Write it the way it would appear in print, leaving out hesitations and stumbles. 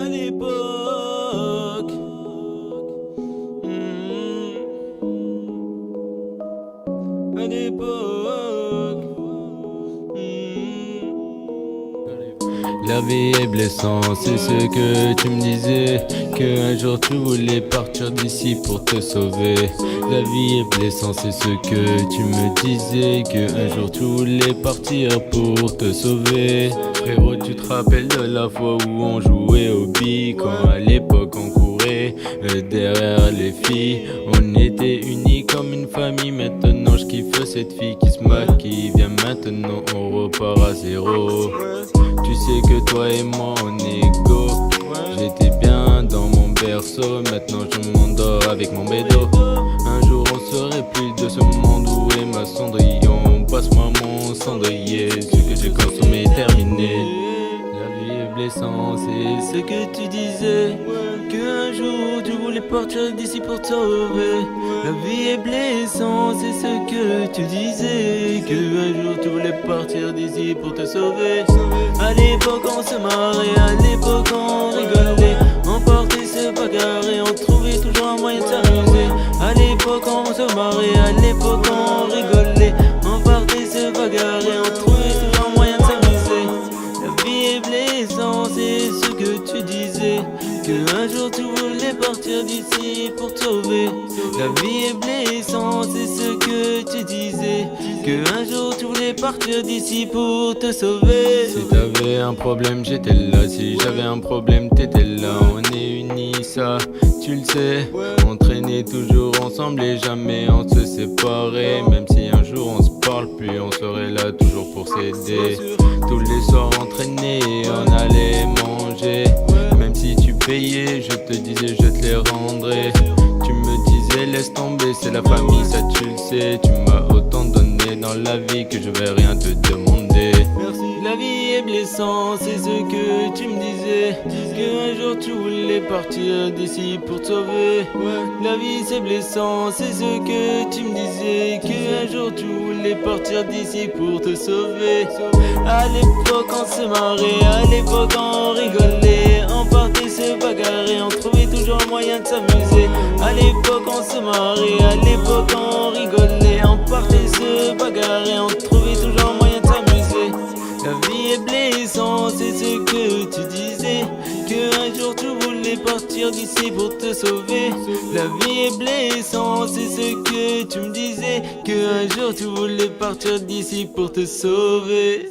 à l'époque. À l'époque. La vie est blessante, c'est ce que tu me disais. Qu'un jour tu voulais partir d'ici pour te sauver. La vie est blessante, c'est ce que tu me disais. Qu'un jour tu voulais partir pour te sauver. Frérot, tu te rappelles de la fois où on jouait au billes? Quand à l'époque on courait derrière les filles. On était unis comme une famille. Maintenant je kiffe cette fille qui se maquille. Viens maintenant, on repart à zéro. Tu sais que toi et moi on est égaux. J'étais bien dans mon berceau, maintenant je m'endors avec mon bédo. Un jour on serait plus de ce monde. Où est ma cendrillon? Passe-moi mon cendrier. Ce que j'ai consommé est terminé. La vie est blessante, c'est ce que tu disais. Qu'un jour tu voulais partir d'ici pour te sauver. La vie est blessante, c'est ce que tu disais. Qu'un jour tu voulais partir d'ici pour te sauver. À l'époque on se marrait, à l'époque on rigolait. On partait se bagarrer, on trouvait toujours un moyen de s'amuser. À l'époque on se marrait, à l'époque on rigolait. On partait se bagarrer, on trouvait toujours un moyen de s'amuser. La vie est blessante, c'est ce que tu disais. Qu'un jour tu voulais partir d'ici pour te sauver. La vie est blessante, c'est ce que tu disais. Qu'un jour tu voulais partir d'ici pour te sauver. Si t'avais un problème j'étais là, si j'avais un problème t'étais là. On est unis, ça tu le sais. On traînait toujours ensemble et jamais on se séparait. Même si un jour on se parle plus, on serait là toujours pour s'aider. Tous les soirs on traînait et on allait manger. Même si tu payais, je te disais je te les rendrais. Tu me disais laisse tomber, c'est la famille, ça tu le sais. Tu m'as autant donné dans la vie que je vais rien te demander. La vie est blessante, c'est ce que tu me disais. Qu'un jour tu voulais partir d'ici pour te sauver. La vie c'est blessant, c'est ce que tu me disais. Qu'un jour tu voulais partir d'ici pour te sauver. À l'époque on se marrait, à l'époque on rigolait. On partait se bagarrer, on trouvait toujours un moyen de s'amuser. À l'époque on se marrait, à l'époque on rigolait. On partait se bagarrer, on trouvait toujours un moyen de s'amuser. La vie est blessante, c'est ce que tu disais. Qu'un jour tu voulais partir d'ici pour te sauver. La vie est blessante, c'est ce que tu me disais. Qu'un jour tu voulais partir d'ici pour te sauver.